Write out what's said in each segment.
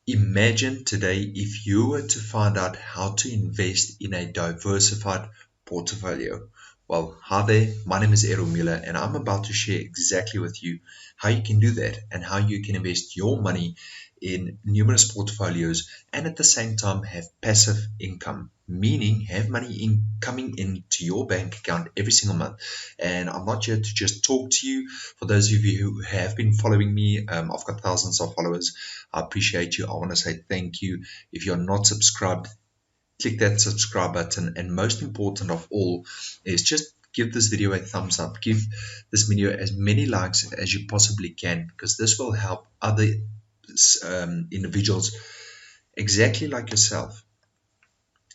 Imagine today if you were to find out how to invest in a diversified portfolio. Well, hi there, my name is Errol Muller, and I'm about to share exactly with you how you can do that and how you can invest your money in numerous portfolios and at the same time have passive income, meaning have money coming into your bank account every single month. And I'm not here to just talk to you. For those of you who have been following me, I've got thousands of followers. I appreciate you. I want to say thank you. If you're not subscribed, click that subscribe button. And most important of all is just give this video a thumbs up. Give this video as many likes as you possibly can, because this will help other individuals exactly like yourself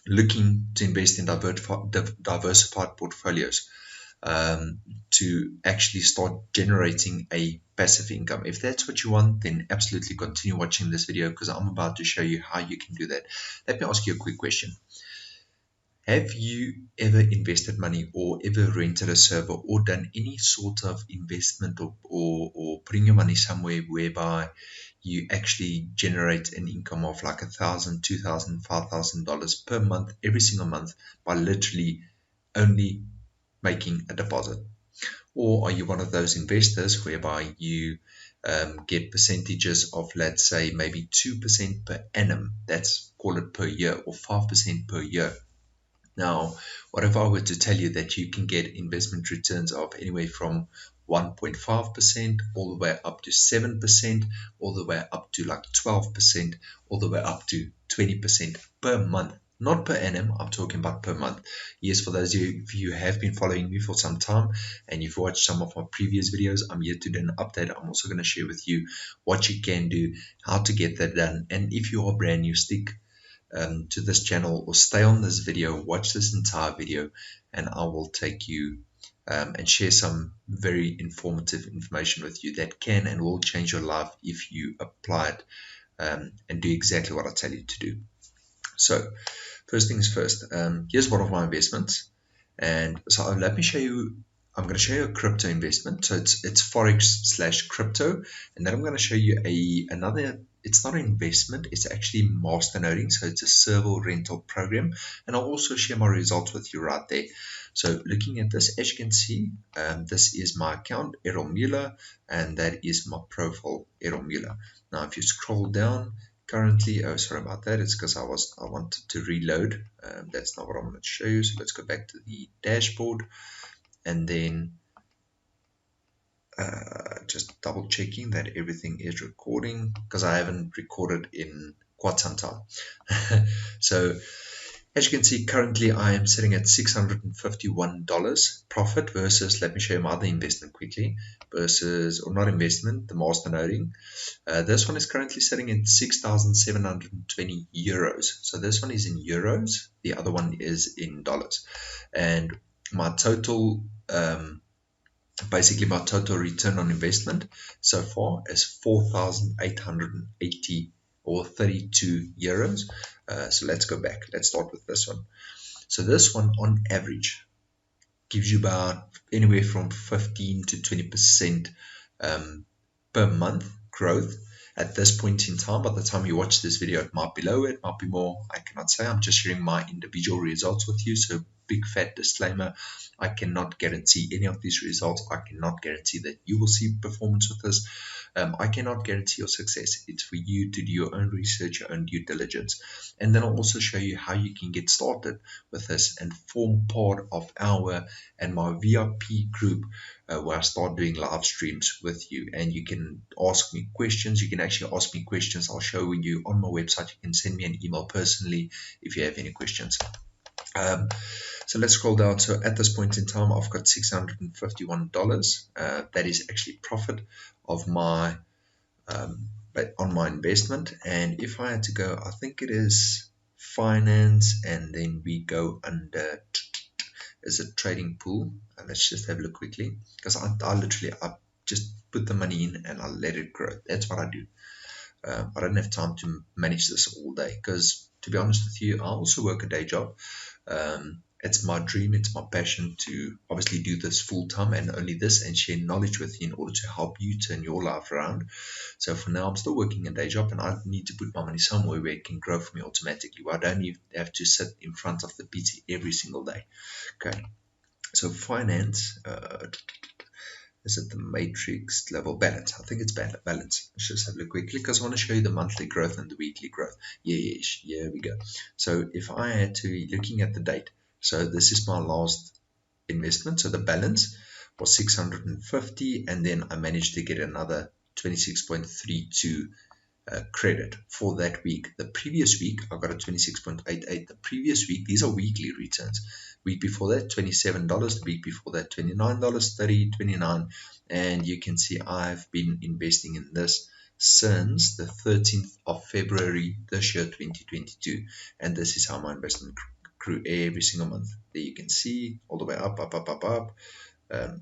looking to invest in diversified portfolios, to actually start generating a passive income. If that's what you want, then absolutely continue watching this video, because I'm about to show you how you can do that. Let me ask you a quick question. Have you ever invested money or ever rented a server or done any sort of investment or putting your money somewhere whereby you actually generate an income of like $1,000, $2,000, $5,000 per month, every single month, by literally only making a deposit? Or are you one of those investors whereby you get percentages of, let's say, maybe 2% per annum, that's call it per year, or 5% per year? Now, what if I were to tell you that you can get investment returns of anywhere from 1.5% all the way up to 7%, all the way up to like 12%, all the way up to 20% per month? Not per annum, I'm talking about per month. Yes, for those of you who have been following me for some time and you've watched some of my previous videos, I'm here to do an update. I'm also going to share with you what you can do, how to get that done. And if you are brand new, stick to this channel or stay on this video, watch this entire video, and I will take you and share some very informative information with you that can and will change your life if you apply it and do exactly what I tell you to do. So first things first, here's one of my investments. And so let me show you, I'm going to show you a crypto investment. So it's Forex / crypto. And then I'm going to show you another, it's not an investment, it's actually masternoding. So it's a server rental program. And I'll also share my results with you right there. So looking at this, as you can see, this is my account, Errol Muller, and that is my profile, Errol Muller. Now, if you scroll down, currently, oh, sorry about that, it's because I wanted to reload. That's not what I'm going to show you. So let's go back to the dashboard, and then just double checking that everything is recording, because I haven't recorded in quite some time. So as you can see, currently I am sitting at $651 profit versus, let me show you my other investment quickly, versus, or not investment, the masternoding. This one is currently sitting at 6,720 euros. So this one is in euros, the other one is in dollars. And my total, basically my total return on investment so far is 4,880 or 32 euros. So let's go back. Let's start with this one. So this one on average gives you about anywhere from 15 to 20% per month growth. At this point in time, by the time you watch this video, it might be lower, it might be more. I cannot say. I'm just sharing my individual results with you. So big fat disclaimer, I cannot guarantee any of these results. I cannot guarantee that you will see performance with this. I cannot guarantee your success. It's for you to do your own research, your own due diligence. And then I'll also show you how you can get started with this and form part of our and my VIP group, where I start doing live streams with you. And you can ask me questions. You can actually ask me questions. I'll show you on my website. You can send me an email personally if you have any questions. So let's scroll down. So at this point in time, I've got $651. That is actually profit of my on my investment. And if I had to go, I think it is finance, and then we go under is a trading pool. And let's just have a look quickly, because I just put the money in and I let it grow. That's what I do. I don't have time to manage this all day, because to be honest with you, I also work a day job. It's my dream, it's my passion to obviously do this full time and only this, and share knowledge with you in order to help you turn your life around. So for now, I'm still working a day job, and I need to put my money somewhere where it can grow for me automatically, where I don't even have to sit in front of the PC every single day. Okay, so finance, is it the matrix level balance? I think it's balance. Let's just have a look quickly because I want to show you the monthly growth and the weekly growth. Yes, here we go. So if I had to, looking at the date, so this is my last investment. So the balance was 650, and then I managed to get another 26.32 credit for that week. The previous week, I got a 26.88. The previous week, these are weekly returns. Week before that, $27. The week before that, $29, $30, $29. And you can see I've been investing in this since the 13th of February this year, 2022. And this is how my investment grew every single month. There you can see all the way up, up, up, up, up.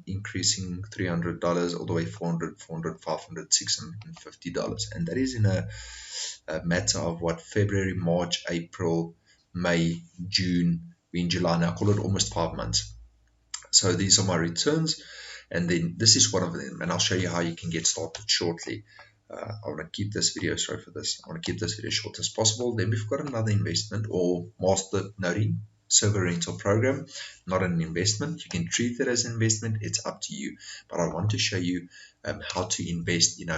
Increasing $300 all the way $400, $500, $650, and that is in a matter of what, February, March, April, May, June, we're in July now, call it almost 5 months. So these are my returns, and then this is one of them, and I'll show you how you can get started shortly. I want to keep this video, sorry for this, I want to keep this video short as possible. Then we've got another investment, or master noding server rental program, not an investment. You can treat it as an investment, it's up to you, but I want to show you how to invest in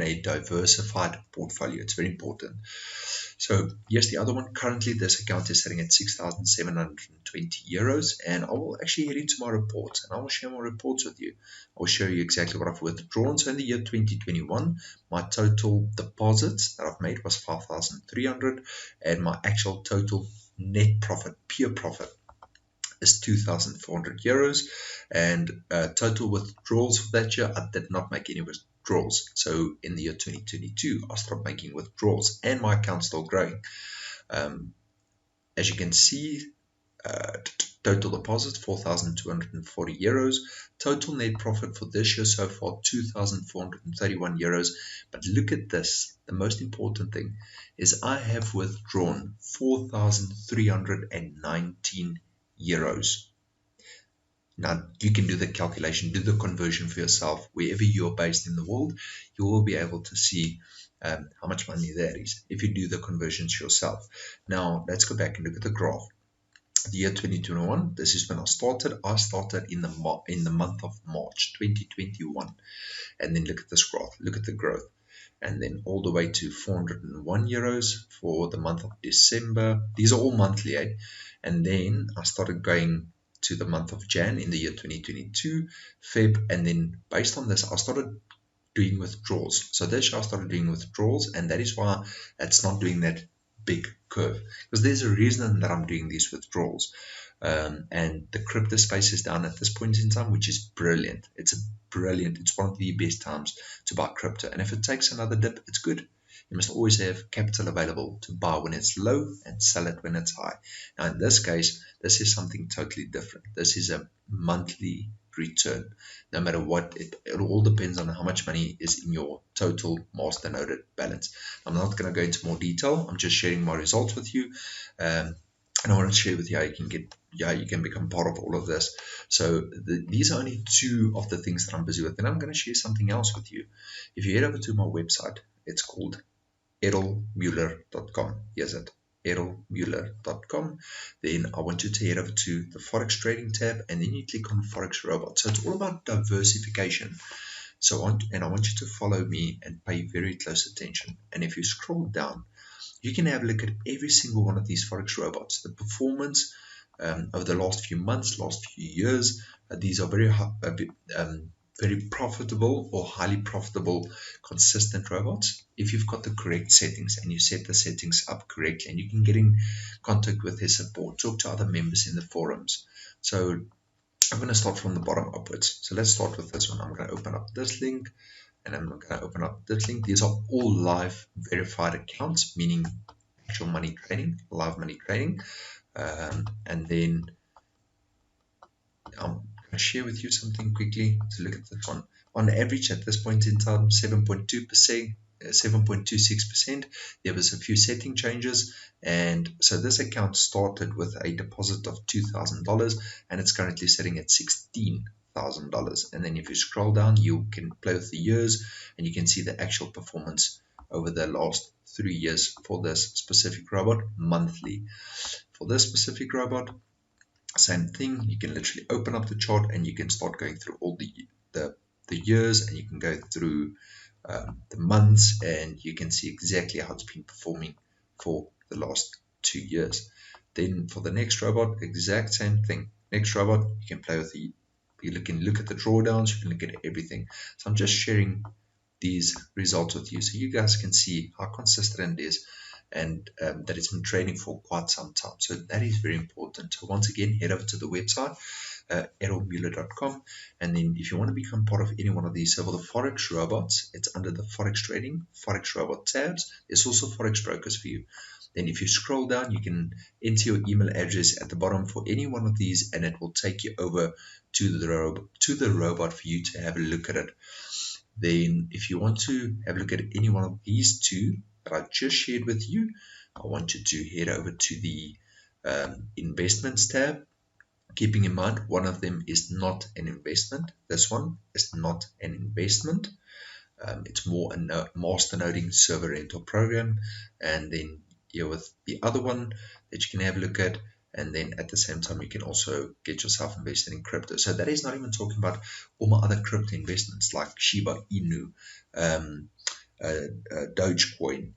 a diversified portfolio. It's very important. So yes, the other one, currently this account is sitting at 6,720 euros, and I will actually head into my reports and I will share my reports with you. I will show you exactly what I've withdrawn. So in the year 2021, my total deposits that I've made was 5,300, and my actual total net profit, pure profit, is 2,400 euros, and total withdrawals for that year, I did not make any withdrawals. So in the year 2022, I started making withdrawals, and my account's still growing. As you can see, total deposits 4,240 euros, total net profit for this year so far 2,431 euros. But look at this, the most important thing is I have withdrawn 4,319 euros. Now you can do the calculation, do the conversion for yourself. Wherever you're based in the world, you will be able to see how much money that is if you do the conversions yourself. Now let's go back and look at the graph. The year 2021, this is when I started. I started in the month of March 2021, and then look at this graph, look at the growth, and then all the way to 401 euros for the month of December. These are all monthly, eh? And then I started going to the month of Jan in the year 2022, Feb, and then based on this, I started doing withdrawals. So this year I started doing withdrawals, and that is why it's not doing that big curve, because there's a reason that I'm doing these withdrawals. And the crypto space is down at this point in time, which is brilliant. It's one of the best times to buy crypto, and if it takes another dip, it's good. You must always have capital available to buy when it's low and sell it when it's high. Now in this case, this is something totally different. This is a monthly return. No matter what, it all depends on how much money is in your total master noded balance. I'm not going to go into more detail. I'm just sharing my results with you, and I want to share with you how you can become part of all of this. So these are only two of the things that I'm busy with, and I'm going to share something else with you. If you head over to my website, it's called errolmuller.com. Yes, it errolmuller.com. Then I want you to head over to the Forex Trading tab, and then you click on Forex Robot. So it's all about diversification. So I want you to follow me and pay very close attention. And if you scroll down, you can have a look at every single one of these Forex robots. The performance over the last few months, last few years, these are very profitable or highly profitable, consistent robots. If you've got the correct settings and you set the settings up correctly, and you can get in contact with their support, talk to other members in the forums. So I'm going to start from the bottom upwards. So let's start with this one. I'm going to open up this link, and I'm going to open up this link. These are all live verified accounts, meaning actual money trading, live money trading. And then I'm going to share with you something quickly. So look at this one. On average, at this point in time, 7.2%, 7.26%. There was a few setting changes, and so this account started with a deposit of $2,000 and it's currently sitting at $16,000. And then if you scroll down, you can play with the years and you can see the actual performance over the last 3 years for this specific robot monthly. For this specific robot, same thing. You can literally open up the chart and you can start going through all the years, and you can go through the months, and you can see exactly how it's been performing for the last 2 years. Then for the next robot, exact same thing. Next robot, you can play with you can look at the drawdowns, you can look at everything. So I'm just sharing these results with you so you guys can see how consistent it is, and that it's been trading for quite some time. So that is very important. So once again, head over to the website, errolmuller.com, and then if you want to become part of any one of these several Forex robots, it's under the Forex trading, Forex robot tabs. There's also Forex brokers for you. Then if you scroll down, you can enter your email address at the bottom for any one of these, and it will take you over to the robot for you to have a look at it. Then if you want to have a look at any one of these two that I just shared with you, I want you to head over to the investments tab. Keeping in mind, one of them is not an investment. This one is not an investment. It's more a master noding server rental program. And then here with the other one that you can have a look at. And then at the same time, you can also get yourself invested in crypto. So that is not even talking about all my other crypto investments like Shiba Inu, Dogecoin,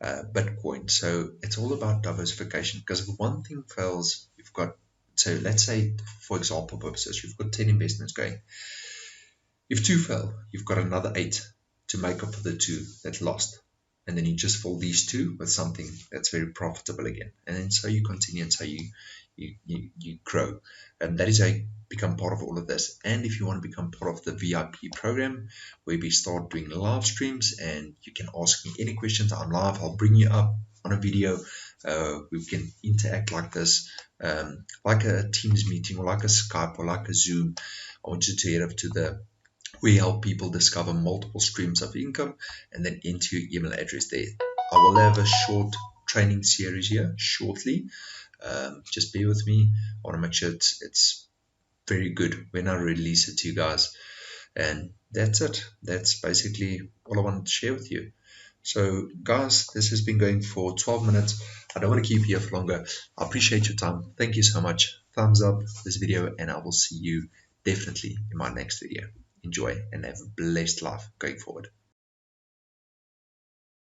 Bitcoin. So it's all about diversification, because if one thing fails, you've got, so let's say for example purposes, you've got 10 investments going. If 2 fail, you've got another 8 to make up for the 2 that lost. And then you just fill these 2 with something that's very profitable again. And then so you continue and so you grow. And that is how you become part of all of this. And if you want to become part of the VIP program, where we start doing live streams and you can ask me any questions, I'm live, I'll bring you up on a video. We can interact like this, like a Teams meeting or like a Skype or like a Zoom. I want you to head up to we help people discover multiple streams of income, and then enter your email address there. I will have a short training series here shortly. Just bear with me. I want to make sure it's very good when I release it to you guys. And that's it. That's basically all I wanted to share with you. So guys, this has been going for 12 minutes. I don't want to keep you here for longer. I appreciate your time. Thank you so much. Thumbs up this video, and I will see you definitely in my next video. Enjoy and have a blessed life going forward.